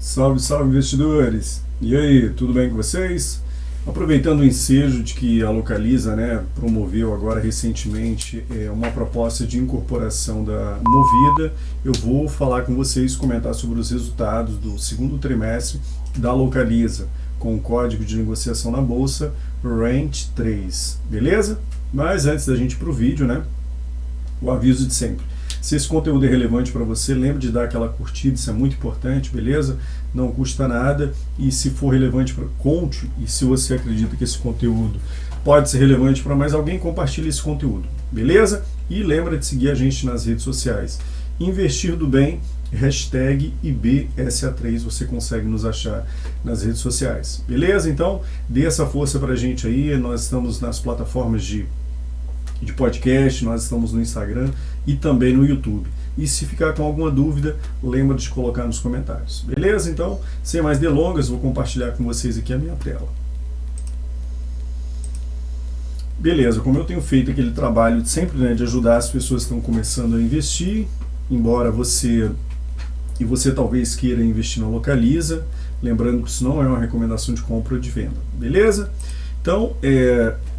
Salve, salve investidores! E aí, tudo bem com vocês? Aproveitando o ensejo de que a Localiza, promoveu agora recentemente uma proposta de incorporação da Movida, eu vou falar com vocês, comentar sobre os resultados do segundo trimestre da Localiza, com o código de negociação na bolsa RANT3, beleza? Mas antes da gente ir para o vídeo, o aviso de sempre. Se esse conteúdo é relevante para você, lembre de dar aquela curtida, isso é muito importante, beleza? Não custa nada, e se for relevante, conte, e se você acredita que esse conteúdo pode ser relevante para mais alguém, compartilhe esse conteúdo, beleza? E lembra de seguir a gente nas redes sociais. Investir do Bem, hashtag IBSA3, você consegue nos achar nas redes sociais, beleza? Então, dê essa força para a gente aí, nós estamos nas plataformas de podcast, nós estamos no Instagram e também no YouTube. E se ficar com alguma dúvida, lembra de colocar nos comentários. Beleza? Então, sem mais delongas, vou compartilhar com vocês aqui a minha tela. Beleza, como eu tenho feito aquele trabalho sempre de ajudar as pessoas que estão começando a investir, embora você talvez queira investir na Localiza, lembrando que isso não é uma recomendação de compra ou de venda. Beleza? Então,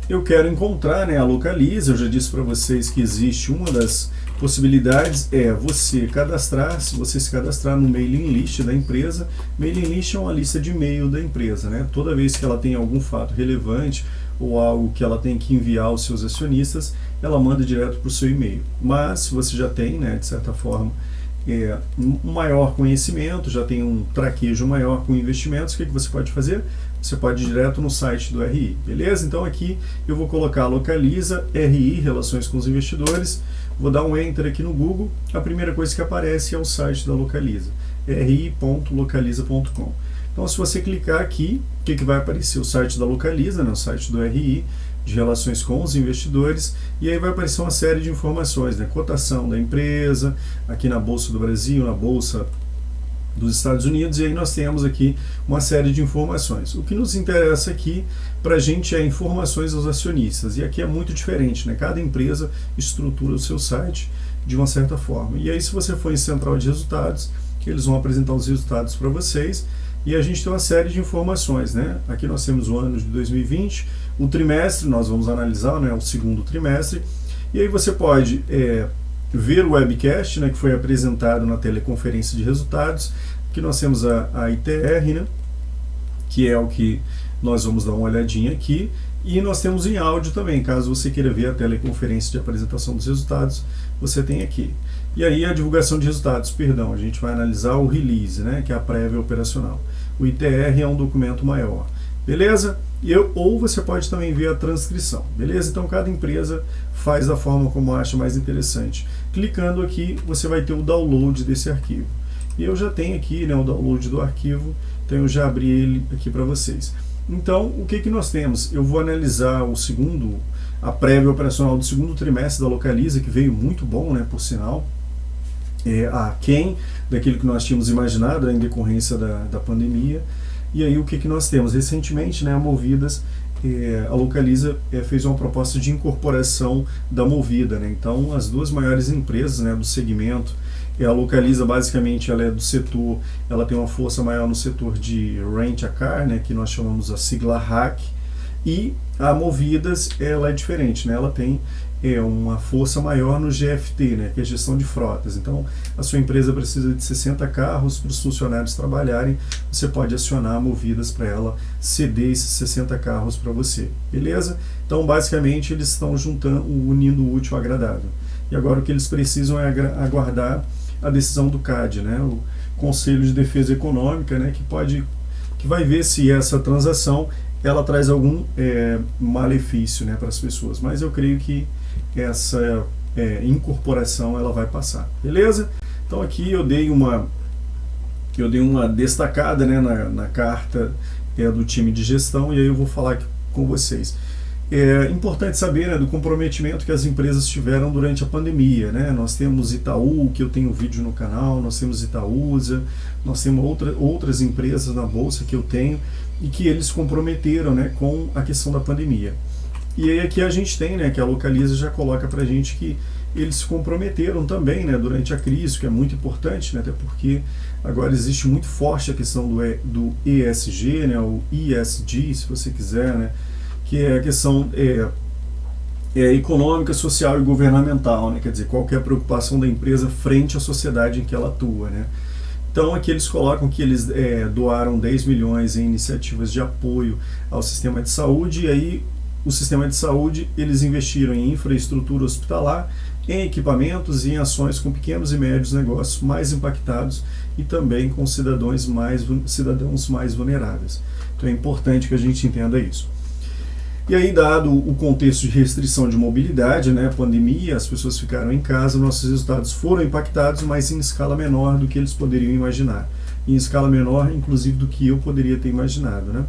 eu quero encontrar a Localiza. Eu já disse para vocês que existe uma das possibilidades você se cadastrar no mailing list da empresa. Mailing list é uma lista de e-mail da empresa, Toda vez que ela tem algum fato relevante ou algo que ela tem que enviar aos seus acionistas, ela manda direto para o seu e-mail. Mas se você já tem, de certa forma, um maior conhecimento, já tem um traquejo maior com investimentos, o que você pode fazer? Você pode ir direto no site do RI, beleza? Então aqui eu vou colocar Localiza, RI, Relações com os Investidores, vou dar um Enter aqui no Google, a primeira coisa que aparece é o site da Localiza, ri.localiza.com. Então se você clicar aqui, o que vai aparecer? O site da Localiza, o site do RI, de Relações com os Investidores, e aí vai aparecer uma série de informações, cotação da empresa, aqui na Bolsa do Brasil, na Bolsa dos Estados Unidos, e aí nós temos aqui uma série de informações. O que nos interessa aqui para a gente é informações aos acionistas, e aqui é muito diferente, cada empresa estrutura o seu site de uma certa forma. E aí se você for em central de resultados, eles vão apresentar os resultados para vocês, e a gente tem uma série de informações, Aqui nós temos o ano de 2020, o trimestre, nós vamos analisar, o segundo trimestre, e aí você pode ver o webcast, que foi apresentado na teleconferência de resultados, que nós temos a ITR, que é o que nós vamos dar uma olhadinha aqui, e nós temos em áudio também, caso você queira ver a teleconferência de apresentação dos resultados, você tem aqui. E aí a divulgação de resultados, a gente vai analisar o release, que é a prévia operacional. O ITR é um documento maior, beleza? Ou você pode também ver a transcrição, beleza? Então cada empresa faz da forma como acha mais interessante. Clicando aqui, você vai ter o download desse arquivo. E eu já tenho aqui o download do arquivo, então eu já abri ele aqui para vocês. Então, o que nós temos? Eu vou analisar a prévia operacional do segundo trimestre da Localiza, que veio muito bom, por sinal, aquém daquilo que nós tínhamos imaginado em decorrência da pandemia. E aí o que nós temos? Recentemente, a Movidas, a Localiza fez uma proposta de incorporação da Movida, Então as duas maiores empresas do segmento, a Localiza basicamente ela é do setor, ela tem uma força maior no setor de Rent a Car, que nós chamamos a sigla RAC, e a Movidas ela é diferente, ela tem uma força maior no GFT, que é gestão de frotas. Então, a sua empresa precisa de 60 carros para os funcionários trabalharem, você pode acionar a Movidas para ela ceder esses 60 carros para você, beleza? Então, basicamente, eles estão unindo o útil ao agradável. E agora o que eles precisam é aguardar a decisão do CAD, o Conselho de Defesa Econômica, que vai ver se essa transação ela traz algum malefício para as pessoas. Mas eu creio que essa incorporação ela vai passar, beleza? Então aqui eu dei uma destacada na carta do time de gestão, e aí eu vou falar aqui com vocês. É importante saber do comprometimento que as empresas tiveram durante a pandemia, Nós temos Itaú, que eu tenho vídeo no canal, nós temos Itaúsa, nós temos outras empresas na bolsa que eu tenho, e que eles comprometeram com a questão da pandemia. E aí aqui a gente tem, que a Localiza já coloca para a gente que eles se comprometeram também, né, durante a crise, que é muito importante, né, até porque agora existe muito forte a questão do ESG, né, o ESG, se você quiser, né, que é a questão econômica, social e governamental, né, quer dizer, qual que é a preocupação da empresa frente à sociedade em que ela atua, né. Então aqui eles colocam que eles doaram 10 milhões em iniciativas de apoio ao sistema de saúde, e aí o sistema de saúde eles investiram em infraestrutura hospitalar, em equipamentos e em ações com pequenos e médios negócios mais impactados e também com cidadãos mais vulneráveis. Então é importante que a gente entenda isso. E aí, dado o contexto de restrição de mobilidade, né, pandemia, as pessoas ficaram em casa, nossos resultados foram impactados, mas em escala menor do que eles poderiam imaginar. Em escala menor, inclusive, do que eu poderia ter imaginado, né?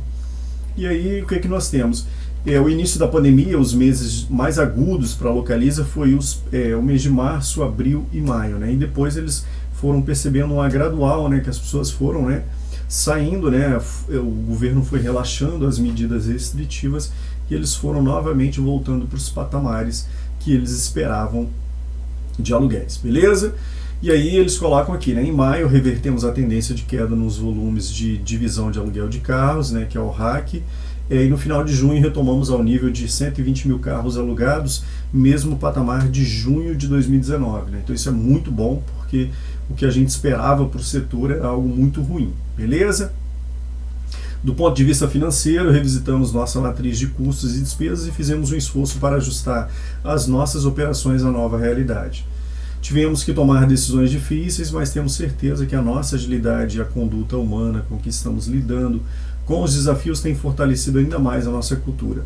E aí, o que é que nós temos? O início da pandemia, os meses mais agudos para a Localiza foi o mês de março, abril e maio, né? E depois eles foram percebendo uma gradual, né, que as pessoas foram, né, saindo, né, o governo foi relaxando as medidas restritivas e eles foram novamente voltando para os patamares que eles esperavam de aluguéis, beleza? E aí eles colocam aqui, né, em maio revertemos a tendência de queda nos volumes de divisão de aluguel de carros, né, que é o RAC, e no final de junho retomamos ao nível de 120 mil carros alugados, mesmo patamar de junho de 2019, né? Então isso é muito bom, porque o que a gente esperava para o setor era algo muito ruim, beleza? Do ponto de vista financeiro, revisitamos nossa matriz de custos e despesas e fizemos um esforço para ajustar as nossas operações à nova realidade. Tivemos que tomar decisões difíceis, mas temos certeza que a nossa agilidade e a conduta humana com que estamos lidando com os desafios tem fortalecido ainda mais a nossa cultura.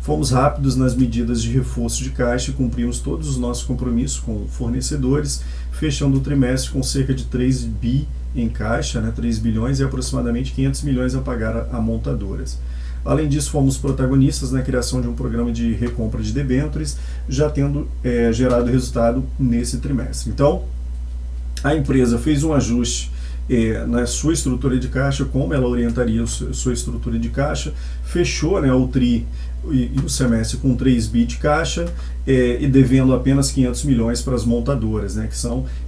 Fomos rápidos nas medidas de reforço de caixa e cumprimos todos os nossos compromissos com fornecedores, fechando o trimestre com cerca de 3 bi em caixa, né, 3 bilhões e aproximadamente 500 milhões a pagar a montadoras. Além disso, fomos protagonistas na criação de um programa de recompra de debêntures, já tendo gerado resultado nesse trimestre. Então, a empresa fez um ajuste na sua estrutura de caixa, como ela orientaria a sua estrutura de caixa, fechou, né, o TRI e o semestre com 3 bi de caixa e devendo apenas 500 milhões para as montadoras, né, que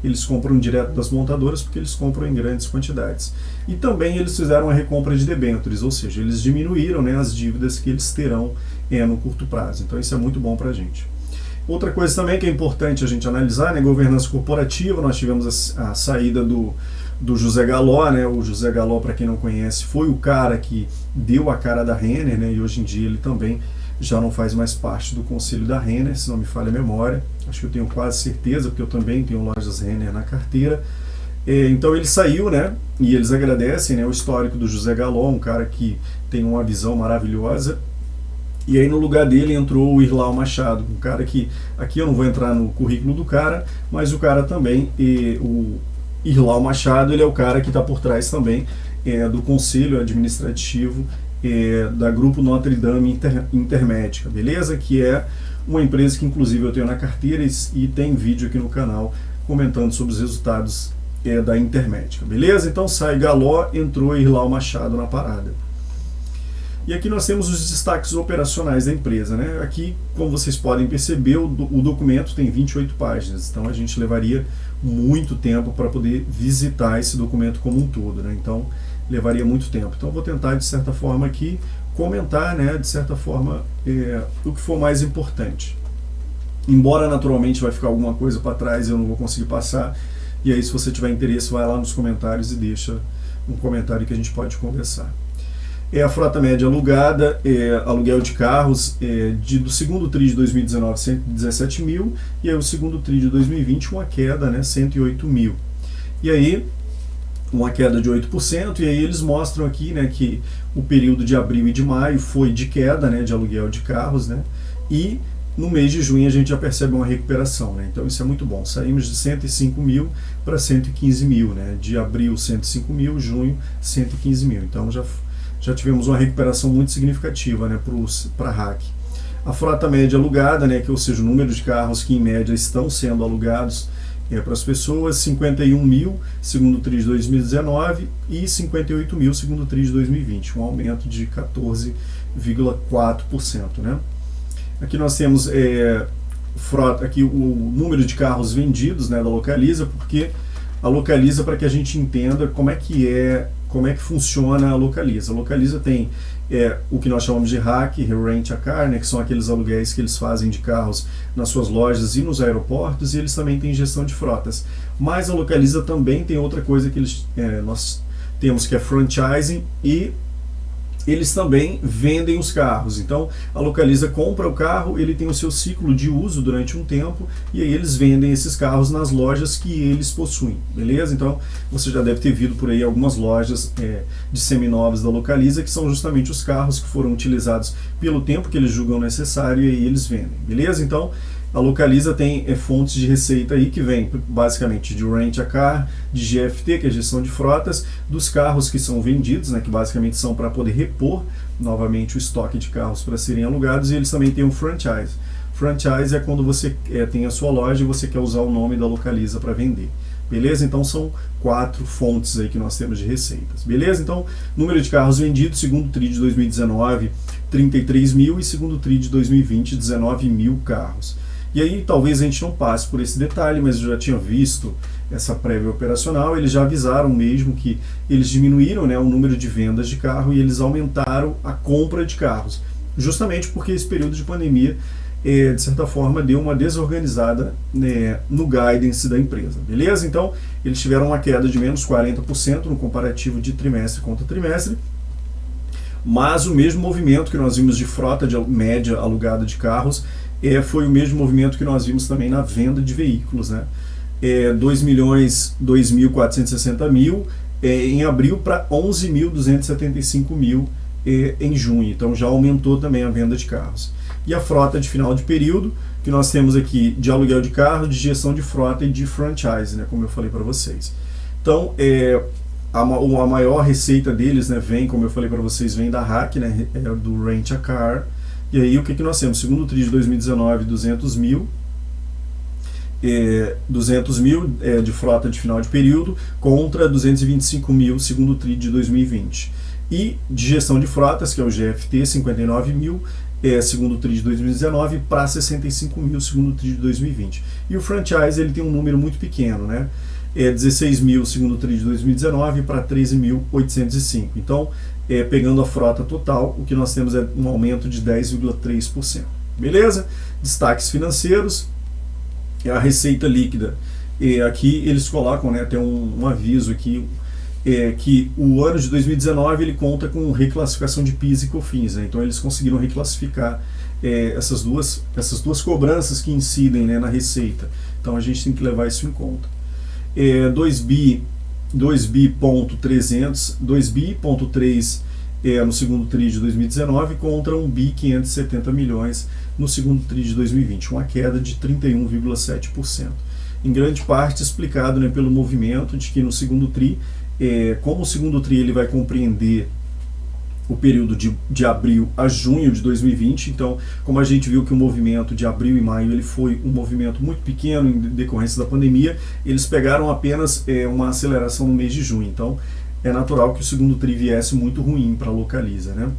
eles compram direto das montadoras porque eles compram em grandes quantidades. E também eles fizeram uma recompra de debêntures, ou seja, eles diminuíram, né, as dívidas que eles terão no curto prazo. Então isso é muito bom para a gente. Outra coisa também que é importante a gente analisar, né, governança corporativa. Nós tivemos a saída do José Galló, né? O José Galló, para quem não conhece, foi o cara que deu a cara da Renner, né? E hoje em dia ele também já não faz mais parte do conselho da Renner, se não me falha a memória. Acho que eu tenho quase certeza, porque eu também tenho lojas Renner na carteira. Então ele saiu, né? E eles agradecem, né, o histórico do José Galló, um cara que tem uma visão maravilhosa. E aí no lugar dele entrou o Irlau Machado, um cara que, aqui eu não vou entrar no currículo do cara, mas o cara também, o Irlau Machado, ele é o cara que está por trás também do conselho administrativo da Grupo Notre Dame Intermédica, beleza? Que é uma empresa que inclusive eu tenho na carteira e tem vídeo aqui no canal comentando sobre os resultados da Intermédica, beleza? Então sai Galló, entrou Irlau Machado na parada. E aqui nós temos os destaques operacionais da empresa, né? Aqui, como vocês podem perceber, o documento tem 28 páginas, então a gente levaria muito tempo para poder visitar esse documento como um todo, né? Então levaria muito tempo. Então eu vou tentar, de certa forma, aqui comentar, né, de certa forma, o que for mais importante. Embora naturalmente vai ficar alguma coisa para trás, eu não vou conseguir passar. E aí, se você tiver interesse, vai lá nos comentários e deixa um comentário que a gente pode conversar. A frota média alugada, aluguel de carros, do segundo TRI de 2019, 117 mil, e aí o segundo TRI de 2020, uma queda, né, 108 mil. E aí, uma queda de 8%, e aí eles mostram aqui, né, que o período de abril e de maio foi de queda, né, de aluguel de carros, né, e no mês de junho a gente já percebe uma recuperação, né, então isso é muito bom. Saímos de 105 mil para 115 mil, né, de abril 105 mil, junho 115 mil, então já tivemos uma recuperação muito significativa, né, para a RAC. A frota média alugada, né, que, ou seja, o número de carros que em média estão sendo alugados para as pessoas, 51 mil segundo o TRI de 2019 e 58 mil segundo o TRI de 2020, um aumento de 14,4%. Né? Aqui nós temos frota, aqui o número de carros vendidos, né, da Localiza, porque a Localiza, para que a gente entenda como é que funciona a Localiza. A Localiza tem o que nós chamamos de RAC, Rent a Car, né, que são aqueles aluguéis que eles fazem de carros nas suas lojas e nos aeroportos, e eles também têm gestão de frotas. Mas a Localiza também tem outra coisa que nós temos, que é franchising, e eles também vendem os carros. Então a Localiza compra o carro, ele tem o seu ciclo de uso durante um tempo, e aí eles vendem esses carros nas lojas que eles possuem, beleza? Então você já deve ter visto por aí algumas lojas de seminovos da Localiza, que são justamente os carros que foram utilizados pelo tempo que eles julgam necessário, e aí eles vendem, beleza? Então a Localiza tem fontes de receita aí que vem basicamente de Rent a Car, de GFT, que é gestão de frotas, dos carros que são vendidos, né, que basicamente são para poder repor novamente o estoque de carros para serem alugados, e eles também têm um franchise. Franchise é quando você tem a sua loja e você quer usar o nome da Localiza para vender. Beleza? Então são 4 fontes aí que nós temos de receitas. Beleza? Então, número de carros vendidos, segundo o TRI de 2019, 33 mil, e segundo o TRI de 2020, 19 mil carros. E aí talvez a gente não passe por esse detalhe, mas eu já tinha visto essa prévia operacional, eles já avisaram mesmo que eles diminuíram, né, o número de vendas de carro, e eles aumentaram a compra de carros, justamente porque esse período de pandemia, de certa forma, deu uma desorganizada, né, no guidance da empresa, beleza? Então eles tiveram uma queda de menos 40% no comparativo de trimestre contra trimestre, mas o mesmo movimento que nós vimos de frota de média alugada de carros foi o mesmo movimento que nós vimos também na venda de veículos, né? 2.460.000 em abril para 11.275.000 em junho, então já aumentou também a venda de carros. E a frota de final de período, que nós temos aqui de aluguel de carro, de gestão de frota e de franchise, né, como eu falei para vocês. Então, a maior receita deles, né, vem, como eu falei para vocês, vem da RAC, né, do Rent a Car. E aí o que nós temos? Segundo o TRI de 2019, 200 mil de frota de final de período contra 225 mil segundo o TRI de 2020. E de gestão de frotas, que é o GFT, 59 mil segundo o TRI de 2019 para 65 mil segundo o TRI de 2020. E o franchise ele tem um número muito pequeno, né? 16 mil segundo o TRI de 2019 para 13.805. Então, pegando a frota total, o que nós temos é um aumento de 10,3%. Beleza? Destaques financeiros, a receita líquida. Aqui eles colocam, né, tem um aviso aqui, que o ano de 2019 ele conta com reclassificação de PIS e COFINS, né? Então eles conseguiram reclassificar essas duas cobranças que incidem, né, na receita. Então a gente tem que levar isso em conta. 2.3 no segundo TRI de 2019 contra 1.570 milhões no segundo TRI de 2020, uma queda de 31,7%. Em grande parte explicado, né, pelo movimento de que no segundo TRI, como o segundo TRI ele vai compreender o período de abril a junho de 2020, então como a gente viu que o movimento de abril e maio ele foi um movimento muito pequeno em decorrência da pandemia, eles pegaram apenas uma aceleração no mês de junho, então é natural que o segundo TRI viesse muito ruim para a Localiza, né?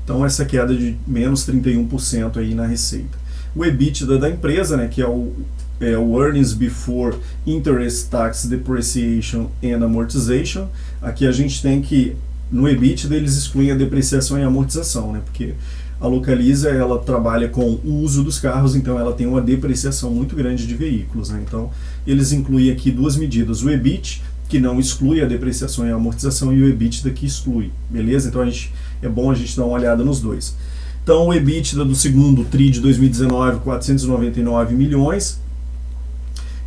Então essa queda de menos 31% aí na receita. O EBITDA da empresa, né, que é o Earnings Before Interest, Tax, Depreciation and Amortization, aqui a gente tem que no EBITDA eles excluem a depreciação e a amortização, né? Porque a Localiza ela trabalha com o uso dos carros, então ela tem uma depreciação muito grande de veículos, né? Então eles incluem aqui duas medidas, o EBIT, que não exclui a depreciação e a amortização, e o EBITDA que exclui, beleza? Então é bom a gente dar uma olhada nos dois. Então o EBITDA do segundo TRI de 2019, 499 milhões,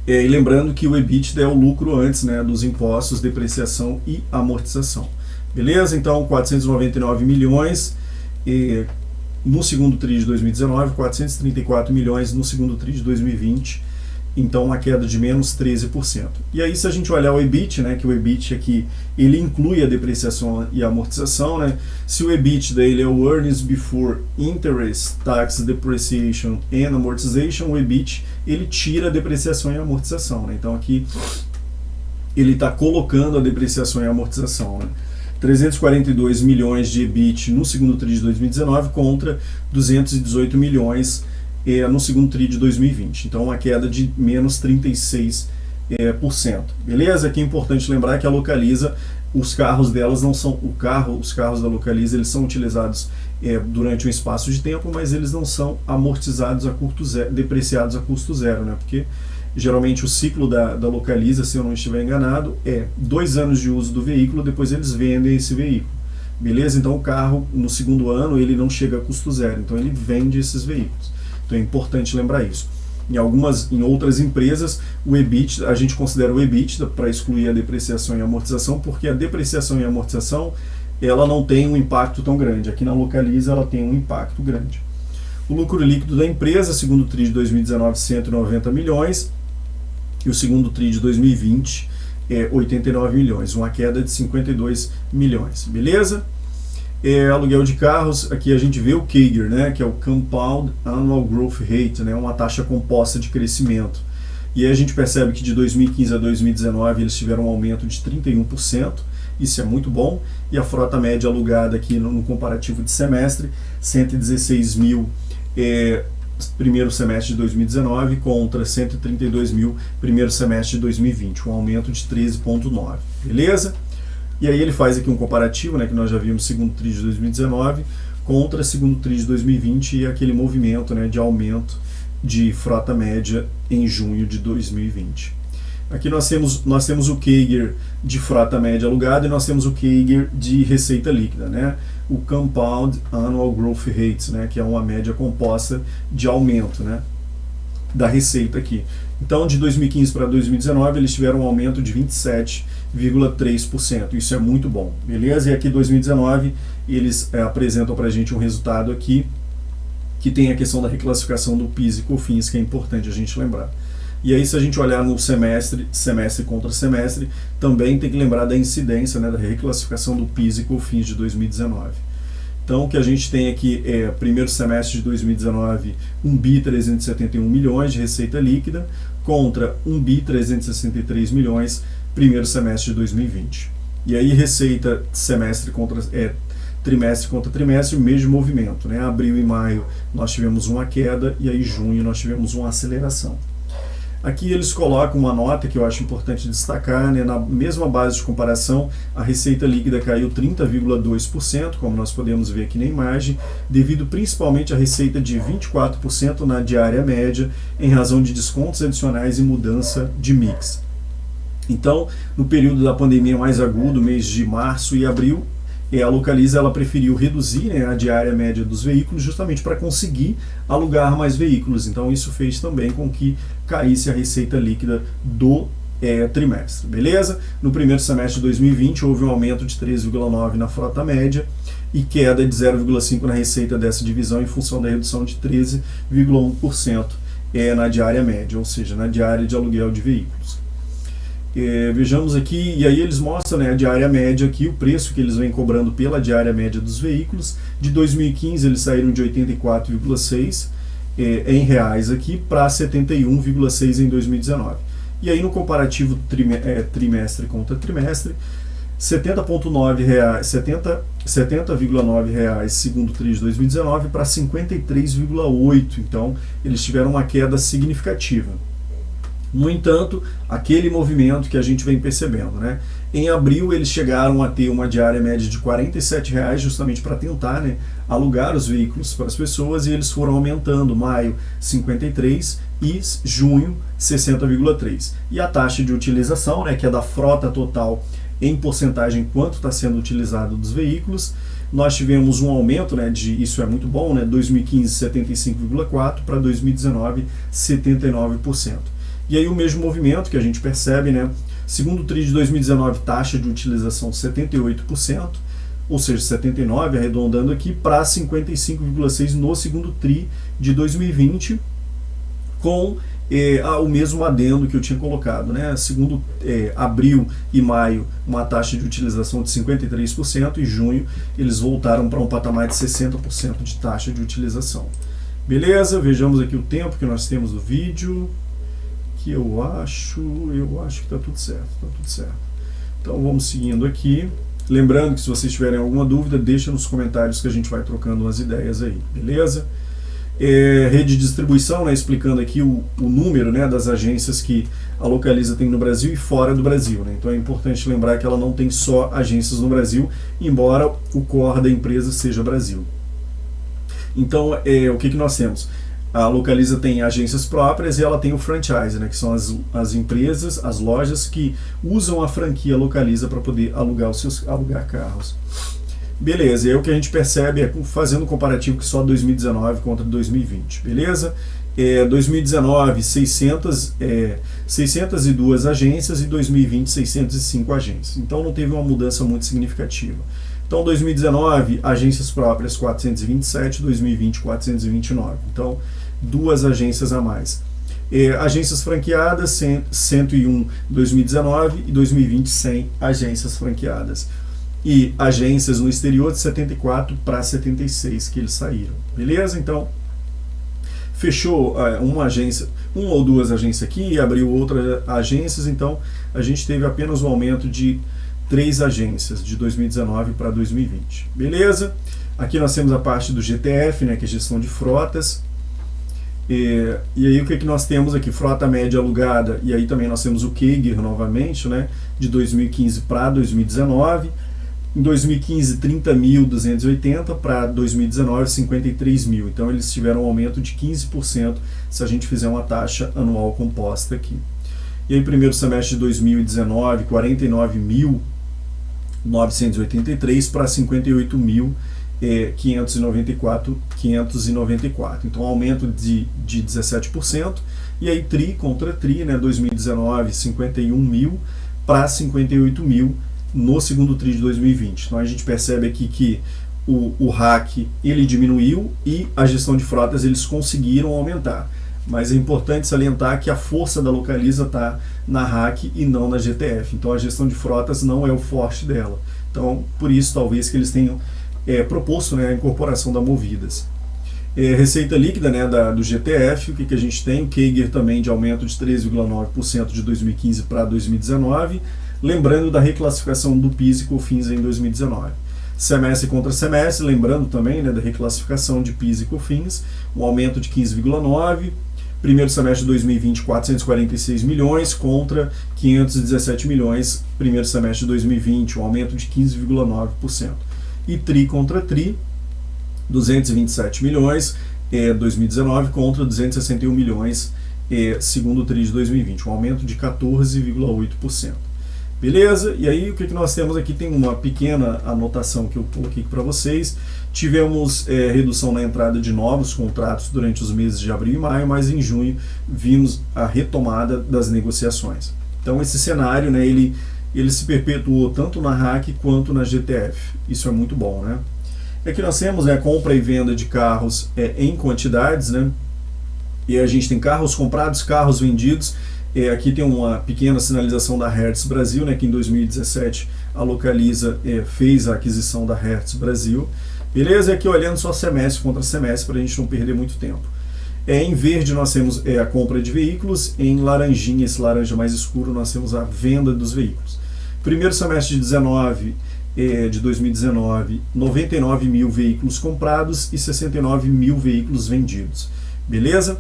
e lembrando que o EBITDA é o lucro antes, né, dos impostos, depreciação e amortização. Beleza? Então, 499 milhões no segundo TRI de 2019, 434 milhões no segundo TRI de 2020. Então, uma queda de menos 13%. E aí, se a gente olhar o EBIT, né, que o EBIT aqui, ele inclui a depreciação e a amortização, né? Se o EBIT dele é o Earnings Before Interest, Tax, Depreciation and Amortization, o EBIT, ele tira a depreciação e a amortização, né? Então, aqui, ele está colocando a depreciação e a amortização, né? 342 milhões de EBIT no segundo TRI de 2019 contra 218 milhões no segundo TRI de 2020. Então, uma queda de menos 36%. Beleza? Aqui é importante lembrar que a Localiza, os carros delas não são os carros da Localiza, eles são utilizados durante um espaço de tempo, mas eles não são amortizados a custo zero, depreciados a custo zero, né? Porque geralmente o ciclo da Localiza, se eu não estiver enganado, é 2 anos de uso do veículo, depois eles vendem esse veículo. Beleza? Então o carro, no segundo ano, ele não chega a custo zero, então ele vende esses veículos. Então é importante lembrar isso. Em outras empresas, o EBITDA, a gente considera o EBITDA para excluir a depreciação e a amortização, porque a depreciação e a amortização, ela não tem um impacto tão grande. Aqui na Localiza ela tem um impacto grande. O lucro líquido da empresa, segundo TRI de 2019, 190 milhões, e o segundo TRI de 2020 é 89 milhões, uma queda de 52 milhões, beleza? Aluguel de carros, aqui a gente vê o CAGR, né, que é o Compound Annual Growth Rate, né, uma taxa composta de crescimento. E aí a gente percebe que de 2015 a 2019 eles tiveram um aumento de 31%, isso é muito bom, e a frota média alugada aqui no comparativo de semestre, 116 mil primeiro semestre de 2019 contra 132 mil primeiro semestre de 2020, um aumento de 13,9%, beleza? E aí ele faz aqui um comparativo, né, que nós já vimos segundo TRI de 2019 contra segundo TRI de 2020 e aquele movimento, né, de aumento de frota média em junho de 2020. Aqui nós temos o CAGR de frota média alugada e nós temos o CAGR de receita líquida, né? O Compound Annual Growth Rate, né, que é uma média composta de aumento, né, da receita aqui. Então, de 2015 para 2019, eles tiveram um aumento de 27,3%. Isso é muito bom, beleza? E aqui 2019, eles apresentam para a gente um resultado aqui que tem a questão da reclassificação do PIS e COFINS, que é importante a gente lembrar. E aí, se a gente olhar no semestre contra semestre, também tem que lembrar da incidência, né, da reclassificação do PIS e COFINS de 2019. Então, o que a gente tem aqui é, primeiro semestre de 2019, 1 bi 371 milhões de receita líquida, contra 1 bi 363 milhões, primeiro semestre de 2020. E aí, receita trimestre contra trimestre, o mesmo movimento, né? Abril e maio nós tivemos uma queda, e aí junho nós tivemos uma aceleração. Aqui eles colocam uma nota que eu acho importante destacar, né? Na mesma base de comparação, a receita líquida caiu 30,2%, como nós podemos ver aqui na imagem, devido principalmente à receita de 24% na diária média, em razão de descontos adicionais e mudança de mix. Então, no período da pandemia mais agudo, mês de março e abril, a Localiza ela preferiu reduzir, né, a diária média dos veículos justamente para conseguir alugar mais veículos. Então isso fez também com que caísse a receita líquida do trimestre, beleza? No primeiro semestre de 2020 houve um aumento de 3,9% na frota média e queda de 0,5% na receita dessa divisão em função da redução de 13,1% na diária média, ou seja, na diária de aluguel de veículos. Vejamos aqui, e aí eles mostram, né, a diária média aqui, o preço que eles vêm cobrando pela diária média dos veículos. De 2015 eles saíram de 84,6 em reais aqui para 71,6 em 2019. E aí no comparativo trimestre contra trimestre, 70,9 reais segundo TRI de 2019 para 53,8. Então eles tiveram uma queda significativa. No entanto, aquele movimento que a gente vem percebendo, né? Em abril eles chegaram a ter uma diária média de R$ 47,00 justamente para tentar, né, alugar os veículos para as pessoas, e eles foram aumentando, maio 53 e junho 60,3. E a taxa de utilização, né, que é da frota total em porcentagem quanto está sendo utilizado dos veículos, nós tivemos um aumento, né, isso é muito bom, né, 2015 75,4 para 2019 79%. E aí o mesmo movimento que a gente percebe, né? Segundo o TRI de 2019, taxa de utilização 78%, ou seja, 79%, arredondando aqui, para 55,6% no segundo TRI de 2020, com o mesmo adendo que eu tinha colocado, né? Segundo abril e maio, uma taxa de utilização de 53%, e junho eles voltaram para um patamar de 60% de taxa de utilização. Beleza? Vejamos aqui o tempo que nós temos do vídeo. Que eu acho que está tudo certo, Então vamos seguindo aqui. Lembrando que se vocês tiverem alguma dúvida, deixa nos comentários que a gente vai trocando umas ideias aí, beleza? Rede de distribuição, né, explicando aqui o número, né, das agências que a Localiza tem no Brasil e fora do Brasil, né? Então é importante lembrar que ela não tem só agências no Brasil, embora o core da empresa seja Brasil. Então, o que nós temos? A Localiza tem agências próprias e ela tem o franchise, né, que são as empresas, as lojas que usam a franquia Localiza para poder alugar carros. Beleza, e aí o que a gente percebe é fazendo um comparativo que só 2019 contra 2020, beleza? 2019, 602 agências e 2020, 605 agências. Então não teve uma mudança muito significativa. Então 2019, agências próprias 427, 2020, 429. Então, 2 agências a mais. Agências franqueadas, 101 2019 e 2020, 100 agências franqueadas. E agências no exterior de 74 para 76 que eles saíram. Beleza? Então, fechou uma ou duas agências aqui e abriu outras agências, então a gente teve apenas um aumento de 3 agências de 2019 para 2020. Beleza? Aqui nós temos a parte do GTF, né, que é gestão de frotas. E aí o que nós temos aqui? Frota média alugada, e aí também nós temos o CAGR novamente, né, de 2015 para 2019. Em 2015, 30.280, para 2019, 53.000. Então, eles tiveram um aumento de 15% se a gente fizer uma taxa anual composta aqui. E aí, primeiro semestre de 2019, 49.983 para 58.594. Então, um aumento de 17%. E aí, TRI contra TRI, né, 2019, 51.000 para 58.000 no segundo TRI de 2020. Então a gente percebe aqui que o RAC ele diminuiu e a gestão de frotas eles conseguiram aumentar. Mas é importante salientar que a força da Localiza está na RAC e não na GTF. Então a gestão de frotas não é o forte dela. Então por isso talvez que eles tenham proposto, né, a incorporação da Movidas. Receita líquida, né, do GTF, o que a gente tem? O CAGR também de aumento de 13,9% de 2015 para 2019. Lembrando da reclassificação do PIS e COFINS em 2019. Semestre contra semestre, lembrando também, né, da reclassificação de PIS e COFINS, um aumento de 15,9%. Primeiro semestre de 2020, 446 milhões contra 517 milhões. Primeiro semestre de 2020, um aumento de 15,9%. E TRI contra TRI, 227 milhões 2019 contra 261 milhões segundo TRI de 2020, um aumento de 14,8%. Beleza? E aí o que nós temos aqui? Tem uma pequena anotação que eu coloquei aqui para vocês. Tivemos redução na entrada de novos contratos durante os meses de abril e maio, mas em junho vimos a retomada das negociações. Então esse cenário, né, ele se perpetuou tanto na RAC quanto na GTF. Isso é muito bom, né? Aqui nós temos, né, compra e venda de carros em quantidades, né? E a gente tem carros comprados, carros vendidos. Aqui tem uma pequena sinalização da Hertz Brasil, né, que em 2017 a Localiza fez a aquisição da Hertz Brasil. Beleza? E aqui olhando só semestre contra semestre para a gente não perder muito tempo. Em verde nós temos a compra de veículos, em laranjinha, esse laranja mais escuro, nós temos a venda dos veículos. Primeiro semestre de 2019, 99 mil veículos comprados e 69 mil veículos vendidos. Beleza?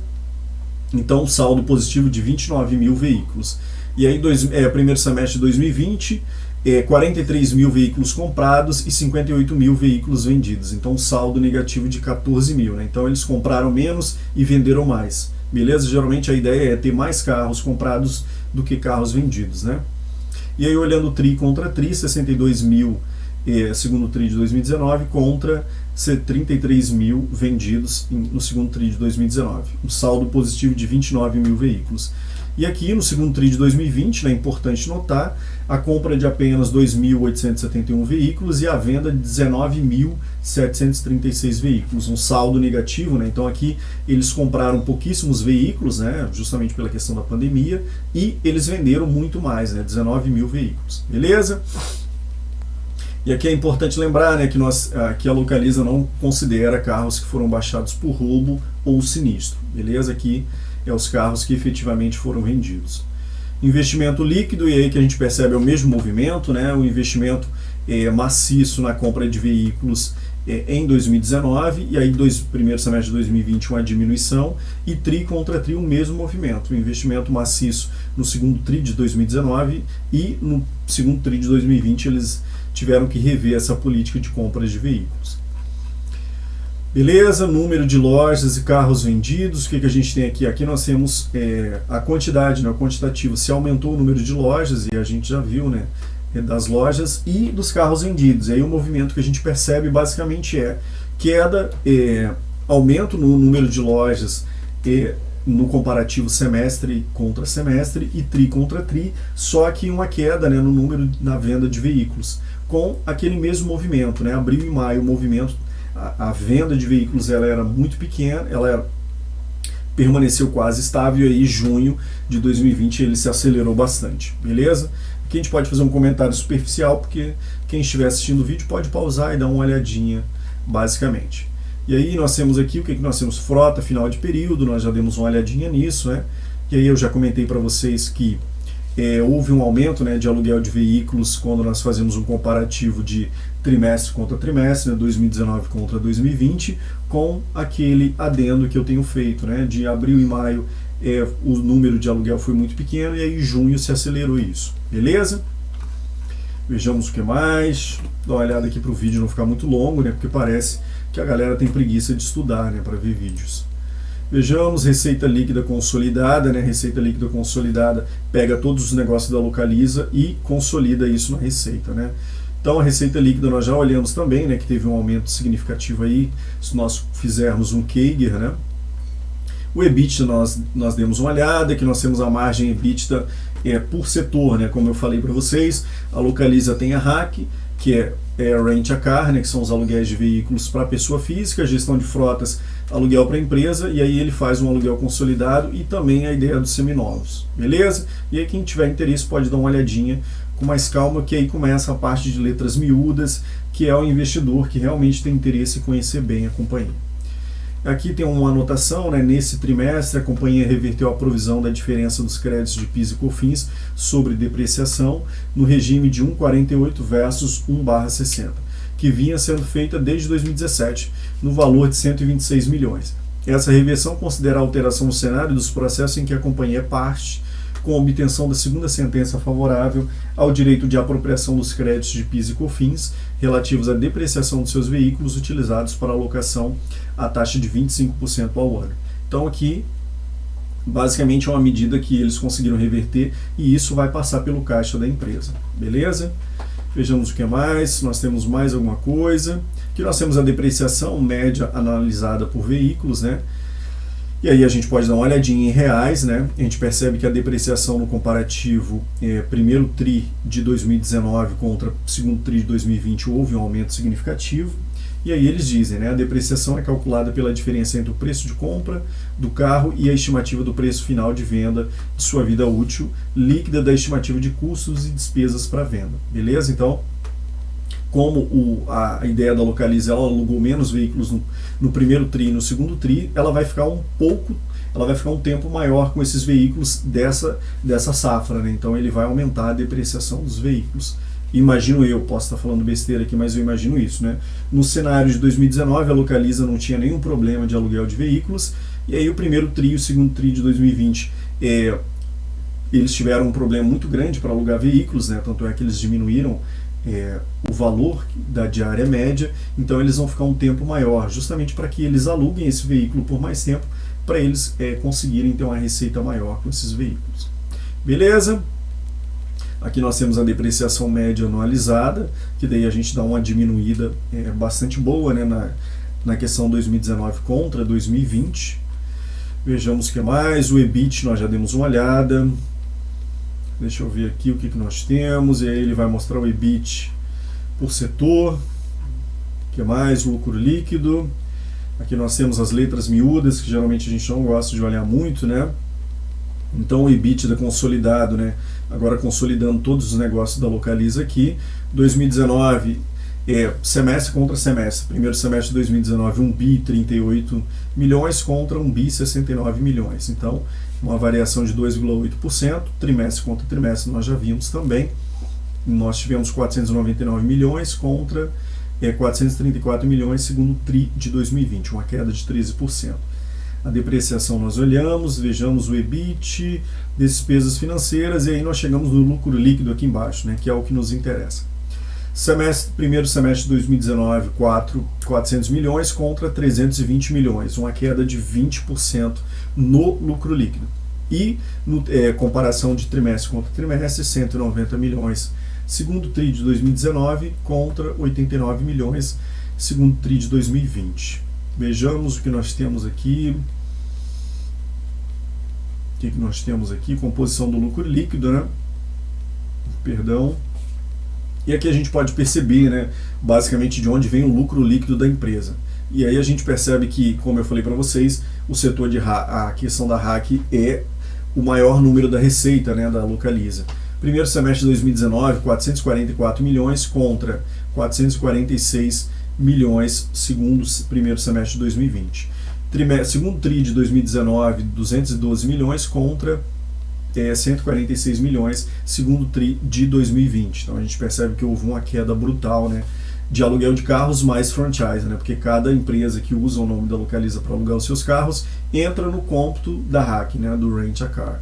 Então, saldo positivo de 29 mil veículos. E aí, primeiro semestre de 2020, 43 mil veículos comprados e 58 mil veículos vendidos. Então, saldo negativo de 14 mil. Né? Então, eles compraram menos e venderam mais. Beleza? Geralmente, a ideia é ter mais carros comprados do que carros vendidos. Né? E aí, olhando TRI contra TRI, 62 mil segundo TRI de 2019 contra 33 mil vendidos no segundo TRI de 2019. Um saldo positivo de 29 mil veículos. E aqui no segundo TRI de 2020, é importante notar, a compra de apenas 2.871 veículos e a venda de 19.736 veículos. Um saldo negativo, né? Então aqui eles compraram pouquíssimos veículos, né? Justamente pela questão da pandemia, e eles venderam muito mais, né? 19 mil veículos. Beleza? E aqui é importante lembrar, né, que a Localiza não considera carros que foram baixados por roubo ou sinistro. Beleza? Aqui os carros que efetivamente foram vendidos. Investimento líquido, e aí que a gente percebe o mesmo movimento, né? O investimento maciço na compra de veículos em 2019, e aí primeiro semestre de 2020 uma diminuição, e TRI contra TRI o mesmo movimento, um investimento maciço no segundo TRI de 2019, e no segundo TRI de 2020 eles tiveram que rever essa política de compras de veículos. Beleza, número de lojas e carros vendidos, o que a gente tem aqui? Aqui nós temos a quantidade, né, o quantitativo, se aumentou o número de lojas, e a gente já viu, né, das lojas e dos carros vendidos. E aí o movimento que a gente percebe basicamente é queda, aumento no número de lojas no comparativo semestre contra semestre e TRI contra TRI, só que uma queda, né, no número na venda de veículos, com aquele mesmo movimento, né, abril e maio o movimento, a venda de veículos ela era muito pequena, permaneceu quase estável, e aí junho de 2020 ele se acelerou bastante, beleza? Aqui a gente pode fazer um comentário superficial, porque quem estiver assistindo o vídeo pode pausar e dar uma olhadinha, basicamente. E aí nós temos aqui, o que nós temos? Frota final de período, nós já demos uma olhadinha nisso, né? E aí eu já comentei para vocês que houve um aumento, né, de aluguel de veículos quando nós fazemos um comparativo de trimestre contra trimestre, né, 2019 contra 2020, com aquele adendo que eu tenho feito, né, de abril e maio o número de aluguel foi muito pequeno, e aí em junho se acelerou isso, beleza? Vejamos o que mais, dá uma olhada aqui para o vídeo não ficar muito longo, né, porque parece que a galera tem preguiça de estudar, né, para ver vídeos. Vejamos receita líquida consolidada, né? Receita líquida consolidada pega todos os negócios da Localiza e consolida isso na receita, né? Então a receita líquida nós já olhamos também, né, que teve um aumento significativo aí, se nós fizermos um CAGR, né? O EBITDA nós demos uma olhada, que nós temos a margem EBITDA por setor, né? Como eu falei para vocês, a Localiza tem a RAC, que é Rent a Car, né, que são os aluguéis de veículos para pessoa física, gestão de frotas, aluguel para empresa, e aí ele faz um aluguel consolidado e também a ideia dos seminovos, beleza? E aí quem tiver interesse pode dar uma olhadinha com mais calma, que aí começa a parte de letras miúdas, que é o investidor que realmente tem interesse em conhecer bem a companhia. Aqui tem uma anotação, né, nesse trimestre a companhia reverteu a provisão da diferença dos créditos de PIS e COFINS sobre depreciação no regime de 1,48 versus 1/60, que vinha sendo feita desde 2017, no valor de 126 milhões. Essa reversão considera a alteração no cenário dos processos em que a companhia é parte, com a obtenção da segunda sentença favorável ao direito de apropriação dos créditos de PIS e COFINS relativos à depreciação de seus veículos utilizados para alocação à taxa de 25% ao ano. Então aqui, basicamente é uma medida que eles conseguiram reverter, e isso vai passar pelo caixa da empresa, beleza? Vejamos o que mais, nós temos mais alguma coisa, que nós temos a depreciação média analisada por veículos, né? E aí a gente pode dar uma olhadinha em reais, né? A gente percebe que a depreciação no comparativo primeiro TRI de 2019 contra segundo TRI de 2020 houve um aumento significativo. E aí eles dizem, né, a depreciação é calculada pela diferença entre o preço de compra do carro e a estimativa do preço final de venda de sua vida útil, líquida da estimativa de custos e despesas para venda. Beleza? Então, como a ideia da Localiza, ela alugou menos veículos no primeiro TRI e no segundo TRI, ela vai ficar um tempo maior com esses veículos dessa safra, né? Então ele vai aumentar a depreciação dos veículos. Imagino eu, posso estar falando besteira aqui, mas eu imagino isso, né? No cenário de 2019, a Localiza não tinha nenhum problema de aluguel de veículos, e aí o primeiro TRI e o segundo TRI de 2020, eles tiveram um problema muito grande para alugar veículos, né? Tanto é que eles diminuíram o valor da diária média, então eles vão ficar um tempo maior, justamente para que eles aluguem esse veículo por mais tempo, para eles conseguirem ter uma receita maior com esses veículos. Beleza? Aqui nós temos a depreciação média anualizada, que daí a gente dá uma diminuída bastante boa, né, na questão 2019 contra 2020. Vejamos o que mais, o EBIT nós já demos uma olhada. Deixa eu ver aqui o que nós temos, e aí ele vai mostrar o EBIT por setor. O que mais? O lucro líquido. Aqui nós temos as letras miúdas, que geralmente a gente não gosta de olhar muito, né? Então o EBITDA consolidado, né? Agora consolidando todos os negócios da Localiza aqui. 2019, semestre contra semestre. Primeiro semestre de 2019, 1 bi 38 milhões contra 1 bi 69 milhões. Então, uma variação de 2,8%. Trimestre contra trimestre nós já vimos também. Nós tivemos 499 milhões contra 434 milhões segundo TRI de 2020, uma queda de 13%. A depreciação nós olhamos, vejamos o EBIT, despesas financeiras, e aí nós chegamos no lucro líquido aqui embaixo, né, que é o que nos interessa. Primeiro semestre de 2019, 400 milhões contra 320 milhões, uma queda de 20% no lucro líquido. E, comparação de trimestre contra trimestre, 190 milhões segundo TRI de 2019 contra 89 milhões segundo TRI de 2020. Vejamos o que nós temos aqui. O que nós temos aqui? Composição do lucro líquido, né? Perdão. E aqui a gente pode perceber, né, basicamente de onde vem o lucro líquido da empresa. E aí a gente percebe que, como eu falei para vocês, o setor de a questão da RAC é o maior número da receita, né, da Localiza. Primeiro semestre de 2019, 444 milhões contra 446 milhões segundo primeiro semestre de 2020. Segundo TRI de 2019, 212 milhões contra 146 milhões segundo TRI de 2020. Então a gente percebe que houve uma queda brutal, né, de aluguel de carros mais franchise, né, porque cada empresa que usa o nome da Localiza para alugar os seus carros entra no cômputo da RAC, né, do Rent a Car.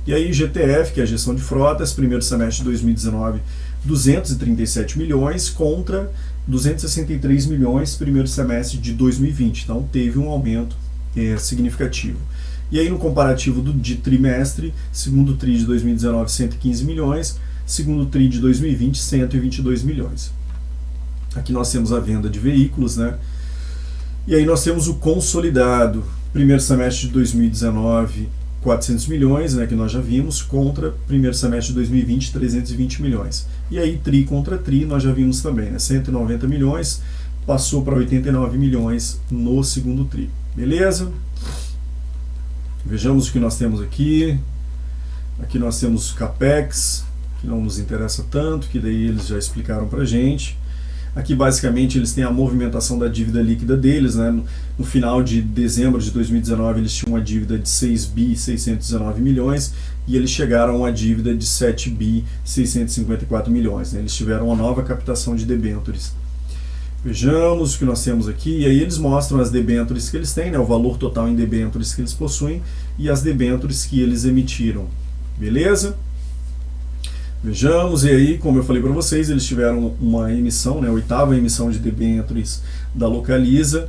E aí GTF, que é a gestão de frotas, primeiro semestre de 2019, 237 milhões contra 263 milhões primeiro semestre de 2020. Então teve um aumento significativo. E aí no comparativo de trimestre, segundo TRI de 2019, 115 milhões, segundo TRI de 2020, 122 milhões. Aqui nós temos a venda de veículos, né? E aí nós temos o consolidado, primeiro semestre de 2019, 400 milhões, né, que nós já vimos, contra primeiro semestre de 2020, 320 milhões. E aí TRI contra TRI nós já vimos também, né, 190 milhões, passou para 89 milhões no segundo TRI. Beleza? Vejamos o que nós temos aqui. Aqui nós temos CAPEX, que não nos interessa tanto, que daí eles já explicaram para a gente. Aqui basicamente eles têm a movimentação da dívida líquida deles, né? No final de dezembro de 2019 eles tinham uma dívida de 6 bi 619 milhões e eles chegaram a uma dívida de 7 bi 654 milhões, né? Eles tiveram uma nova captação de debêntures. Vejamos o que nós temos aqui, e aí eles mostram as debêntures que eles têm, né? O valor total em debêntures que eles possuem e as debêntures que eles emitiram. Beleza? Vejamos, e aí, como eu falei para vocês, eles tiveram uma emissão, né, a 8ª emissão de debêntures da Localiza,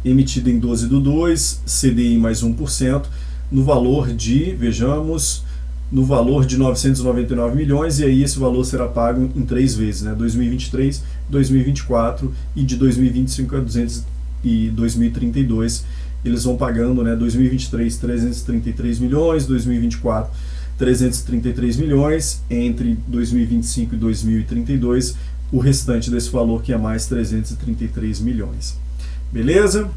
emitida em 12/2, CDI mais 1%, no valor de, vejamos, no valor de 999 milhões, e aí esse valor será pago em 3 vezes, né, 2023, 2024 e de 2025 a 2032, eles vão pagando, né, 2023, 333 milhões, 2024, 333 milhões, entre 2025 e 2032, o restante desse valor que é mais 333 milhões. Beleza?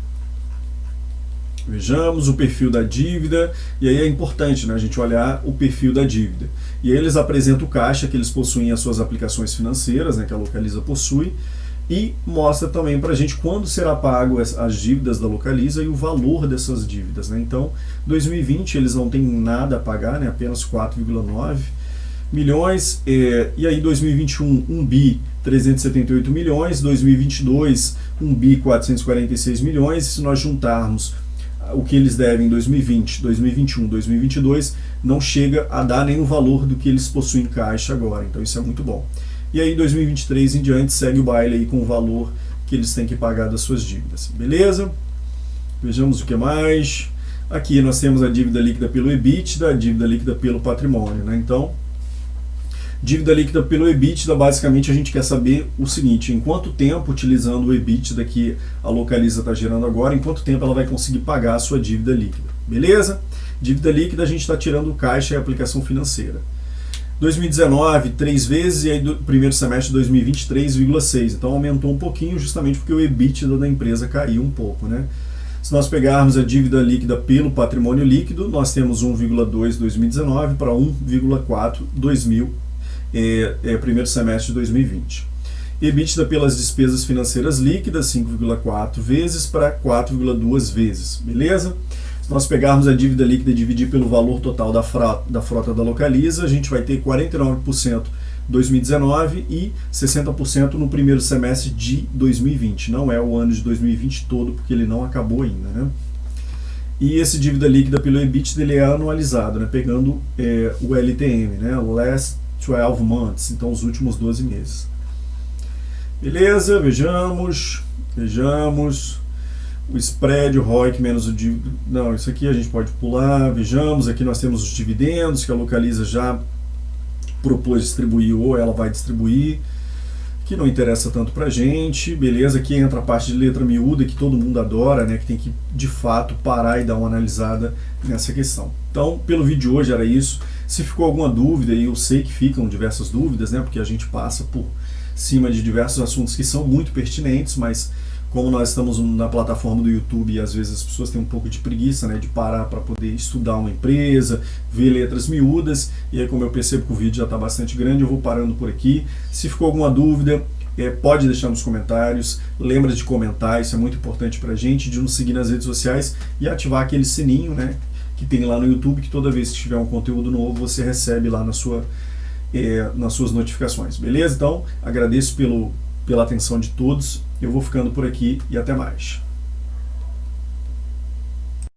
Vejamos o perfil da dívida, e aí é importante, né, a gente olhar o perfil da dívida. E aí eles apresentam o caixa que eles possuem as suas aplicações financeiras, né, que a Localiza possui, e mostra também para a gente quando será pago as dívidas da Localiza e o valor dessas dívidas, né? Então, 2020 eles não têm nada a pagar, né? Apenas 4,9 milhões, e aí 2021 1 bi 378 milhões, 2022 1 bi 446 milhões, e se nós juntarmos o que eles devem em 2020, 2021, 2022, não chega a dar nem o valor do que eles possuem em caixa agora, então isso é muito bom. E aí 2023 em diante segue o baile aí com o valor que eles têm que pagar das suas dívidas. Beleza? Vejamos o que mais. Aqui nós temos a dívida líquida pelo EBITDA, a dívida líquida pelo patrimônio, né? Então, dívida líquida pelo EBITDA, basicamente a gente quer saber o seguinte: em quanto tempo, utilizando o EBITDA que a Localiza está gerando agora, em quanto tempo ela vai conseguir pagar a sua dívida líquida. Beleza? Dívida líquida a gente está tirando o caixa e a aplicação financeira. 2019, 3 vezes, e aí do primeiro semestre de 2020, 3,6. Então aumentou um pouquinho, justamente porque o EBITDA da empresa caiu um pouco, né? Se nós pegarmos a dívida líquida pelo patrimônio líquido, nós temos 1,2 em 2019 para 1,4 primeiro semestre de 2020. EBITDA pelas despesas financeiras líquidas, 5,4 vezes para 4,2 vezes, beleza? Se nós pegarmos a dívida líquida e dividir pelo valor total da frota da Localiza, a gente vai ter 49% 2019 e 60% no primeiro semestre de 2020. Não é o ano de 2020 todo, porque ele não acabou ainda, né? E esse dívida líquida pelo EBITDA ele é anualizado, né? Pegando o LTM, né? Last 12 months, então os últimos 12 meses. Beleza, vejamos o spread, o ROIC menos o dívida. Não, isso aqui a gente pode pular. Vejamos, aqui nós temos os dividendos que a Localiza já propôs distribuir ou ela vai distribuir, que não interessa tanto pra gente. Beleza, aqui entra a parte de letra miúda que todo mundo adora, né, que tem que de fato parar e dar uma analisada nessa questão. Então, pelo vídeo de hoje era isso. Se ficou alguma dúvida, e eu sei que ficam diversas dúvidas, né, porque a gente passa por cima de diversos assuntos que são muito pertinentes, mas como nós estamos na plataforma do YouTube e às vezes as pessoas têm um pouco de preguiça, né, de parar para poder estudar uma empresa, ver letras miúdas, e aí como eu percebo que o vídeo já está bastante grande, eu vou parando por aqui. Se ficou alguma dúvida, pode deixar nos comentários, lembra de comentar, isso é muito importante para a gente, de nos seguir nas redes sociais e ativar aquele sininho, né, que tem lá no YouTube, que toda vez que tiver um conteúdo novo você recebe lá nas suas notificações, beleza? Então, agradeço pela atenção de todos, eu vou ficando por aqui e até mais.